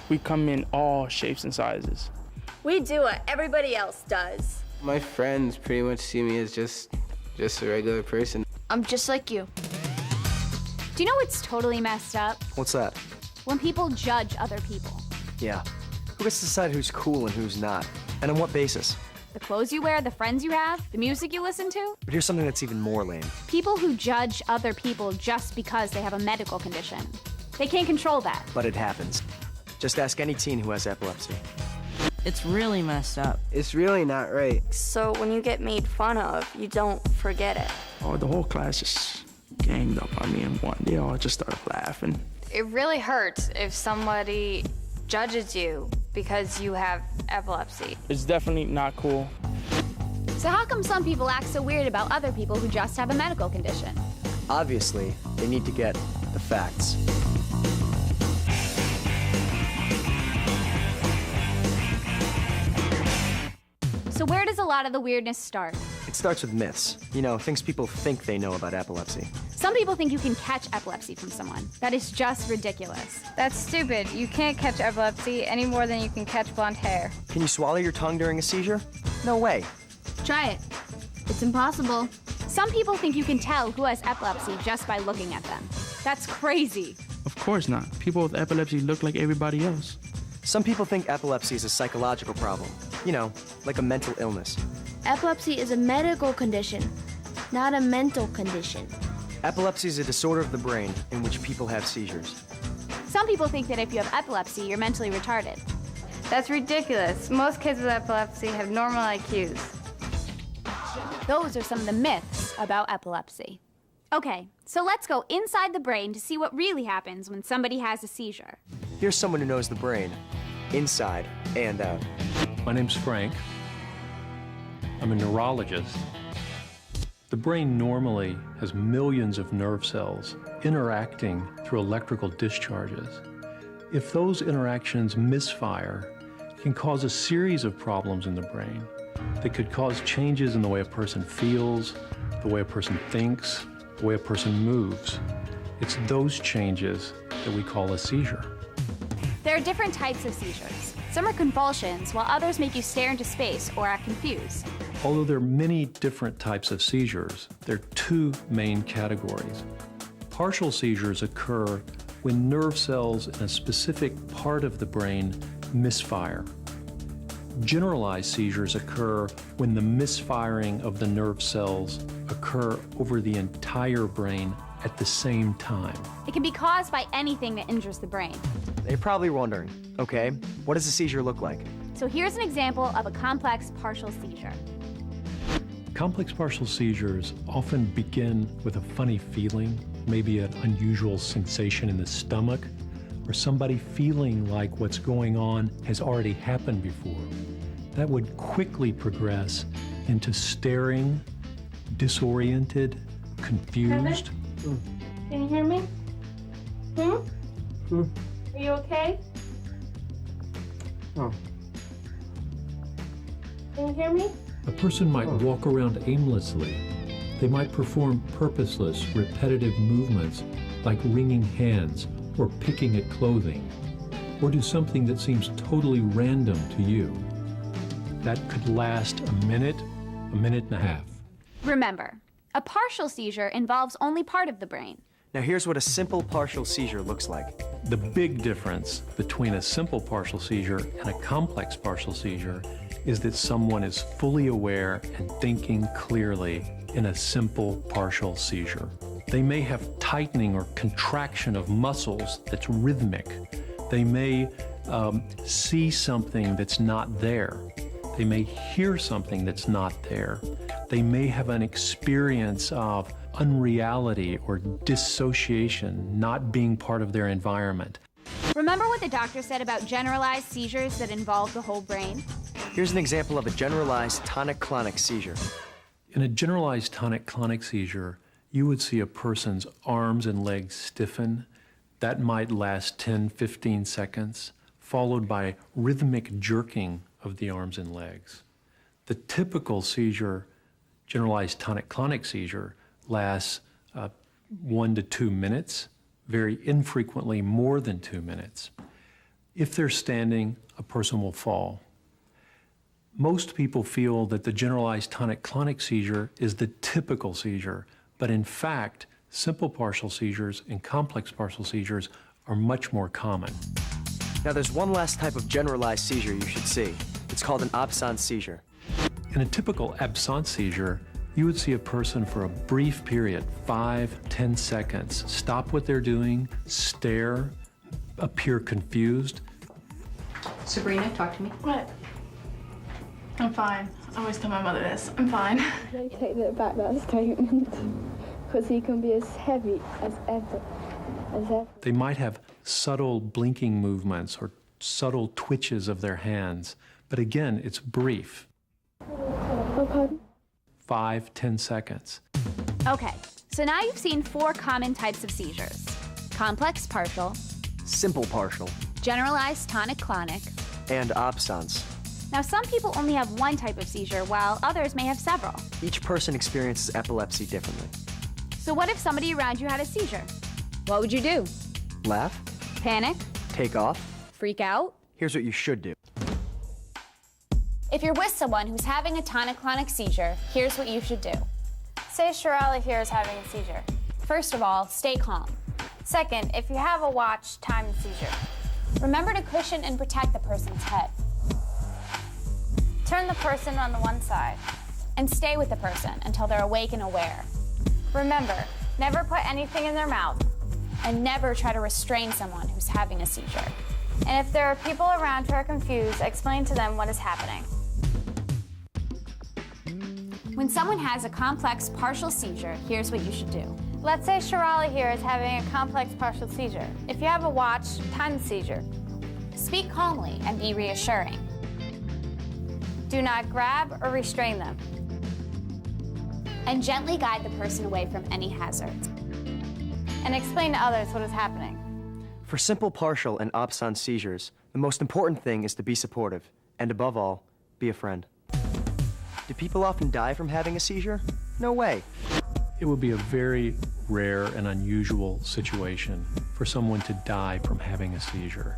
We come in all shapes and sizes. We do what everybody else does. My friends pretty much see me as just a regular person. I'm just like you. Do you know what's totally messed up? What's that? When people judge other people. Yeah. Who gets to decide who's cool and who's not? And on what basis? The clothes you wear, the friends you have, the music you listen to. But here's something that's even more lame. People who judge other people just because they have a medical condition. They can't control that. But it happens. Just ask any teen who has epilepsy. It's really messed up. It's really not right. So when you get made fun of, you don't forget it. Oh, the whole class just ganged up on me and they all just started laughing. It really hurts if somebody judges you because you have epilepsy. It's definitely not cool. So how come some people act so weird about other people who just have a medical condition? Obviously, they need to get the facts. So where does a lot of the weirdness start? It starts with myths. You know, things people think they know about epilepsy. Some people think you can catch epilepsy from someone. That is just ridiculous. That's stupid. You can't catch epilepsy any more than you can catch blonde hair. Can you swallow your tongue during a seizure? No way. Try it. It's impossible. Some people think you can tell who has epilepsy just by looking at them. That's crazy. Of course not. People with epilepsy look like everybody else. Some people think epilepsy is a psychological problem. You know, like a mental illness. Epilepsy is a medical condition, not a mental condition. Epilepsy is a disorder of the brain in which people have seizures. Some people think that if you have epilepsy, you're mentally retarded. That's ridiculous. Most kids with epilepsy have normal IQs. Those are some of the myths about epilepsy. Okay, so let's go inside the brain to see what really happens when somebody has a seizure. Here's someone who knows the brain, inside and out. My name's Frank. I'm a neurologist. The brain normally has millions of nerve cells interacting through electrical discharges. If those interactions misfire, it can cause a series of problems in the brain that could cause changes in the way a person feels, the way a person thinks, the way a person moves. It's those changes that we call a seizure. There are different types of seizures. Some are convulsions, while others make you stare into space or act confused. Although there are many different types of seizures, there are two main categories. Partial seizures occur when nerve cells in a specific part of the brain misfire. Generalized seizures occur when the misfiring of the nerve cells occur over the entire brain at the same time. It can be caused by anything that injures the brain. You're probably wondering, okay, what does a seizure look like? So here's an example of a complex partial seizure. Complex partial seizures often begin with a funny feeling, maybe an unusual sensation in the stomach, or somebody feeling like what's going on has already happened before. That would quickly progress into staring, disoriented, confused. Can you hear me? Are you okay? Oh. Can you hear me? A person might walk around aimlessly. They might perform purposeless, repetitive movements like wringing hands or picking at clothing, or do something that seems totally random to you. That could last a minute and a half. Remember, a partial seizure involves only part of the brain. Now here's what a simple partial seizure looks like. The big difference between a simple partial seizure and a complex partial seizure is that someone is fully aware and thinking clearly in a simple partial seizure. They may have tightening or contraction of muscles that's rhythmic. They may see something that's not there. They may hear something that's not there. They may have an experience of unreality or dissociation, not being part of their environment. Remember what the doctor said about generalized seizures that involve the whole brain? Here's an example of a generalized tonic-clonic seizure. In a generalized tonic-clonic seizure, you would see a person's arms and legs stiffen. That might last 10, 15 seconds, followed by rhythmic jerking of the arms and legs. The typical seizure, generalized tonic-clonic seizure, lasts 1 to 2 minutes, very infrequently more than 2 minutes. If they're standing, a person will fall. Most people feel that the generalized tonic-clonic seizure is the typical seizure, but in fact, simple partial seizures and complex partial seizures are much more common. Now there's one last type of generalized seizure you should see. It's called an absence seizure. In a typical absence seizure, you would see a person for a brief period, 5-10 seconds, stop what they're doing, stare, appear confused. Sabrina, talk to me. What? I'm fine. I always tell my mother this. I'm fine. I take that back, that statement, because he can be as heavy as ever. They might have subtle blinking movements or subtle twitches of their hands, but again, it's brief. 5-10 seconds. Okay, so now you've seen 4 common types of seizures. Complex partial, Simple partial, generalized tonic-clonic, and absence. Now, some people only have one type of seizure, while others may have several. Each person experiences epilepsy differently. So what if somebody around you had a seizure? What would you do? Laugh, Panic? take off. Freak out? Here's what you should do. If you're with someone who's having a tonic-clonic seizure, here's what you should do. Say Shirley here is having a seizure. First of all, stay calm. Second, if you have a watch, time the seizure. Remember to cushion and protect the person's head. Turn the person on the one side. And stay with the person until they're awake and aware. Remember, never put anything in their mouth. And never try to restrain someone who's having a seizure. And if there are people around who are confused, explain to them what is happening. When someone has a complex partial seizure, here's what you should do. Let's say Shirley here is having a complex partial seizure. If you have a watch, time the seizure. Speak calmly and be reassuring. Do not grab or restrain them. And gently guide the person away from any hazards. And explain to others what is happening. For simple partial and absence seizures, the most important thing is to be supportive, and above all, be a friend. Do people often die from having a seizure? No way. It would be a very rare and unusual situation for someone to die from having a seizure.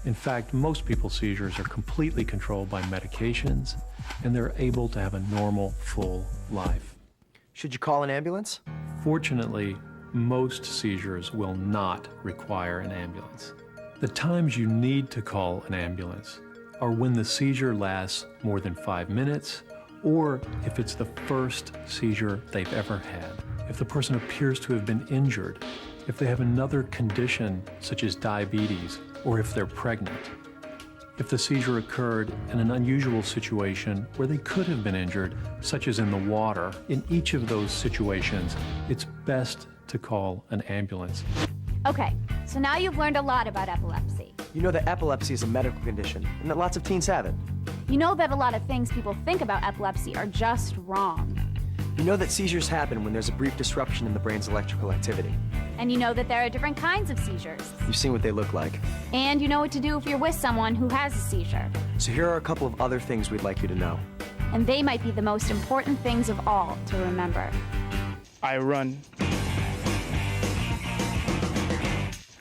In fact, most people's seizures are completely controlled by medications, and they're able to have a normal, full life. Should you call an ambulance? Fortunately, most seizures will not require an ambulance. The times you need to call an ambulance are when the seizure lasts more than 5 minutes, or if it's the first seizure they've ever had, if the person appears to have been injured, if they have another condition such as diabetes, or if they're pregnant. If the seizure occurred in an unusual situation where they could have been injured, such as in the water, in each of those situations, it's best to call an ambulance. Okay, so now you've learned a lot about epilepsy. You know that epilepsy is a medical condition, and that lots of teens have it. You know that a lot of things people think about epilepsy are just wrong. You know that seizures happen when there's a brief disruption in the brain's electrical activity. And you know that there are different kinds of seizures. You've seen what they look like. And you know what to do if you're with someone who has a seizure. So here are a couple of other things we'd like you to know. And they might be the most important things of all to remember. I run.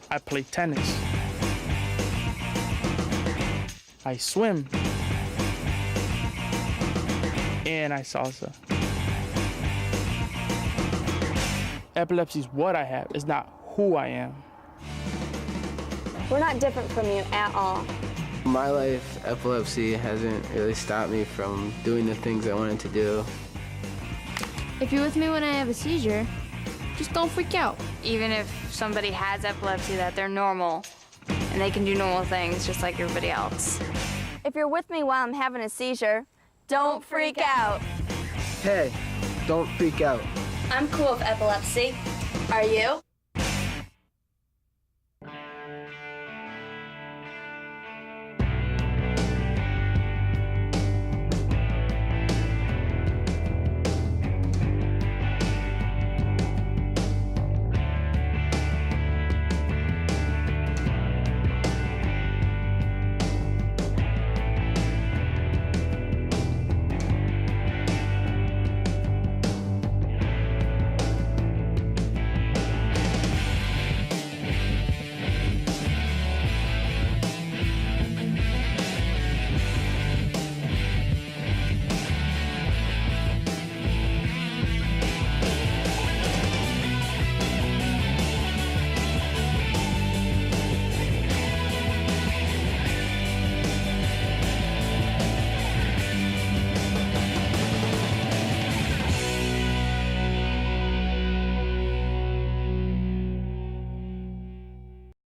I play tennis. I swim. And I salsa. Epilepsy is what I have, it's not who I am. We're not different from you at all. In my life, epilepsy hasn't really stopped me from doing the things I wanted to do. If you're with me when I have a seizure, just don't freak out. Even if somebody has epilepsy, that they're normal and they can do normal things just like everybody else. If you're with me while I'm having a seizure, don't freak out. Hey, don't freak out. I'm cool with epilepsy. Are you?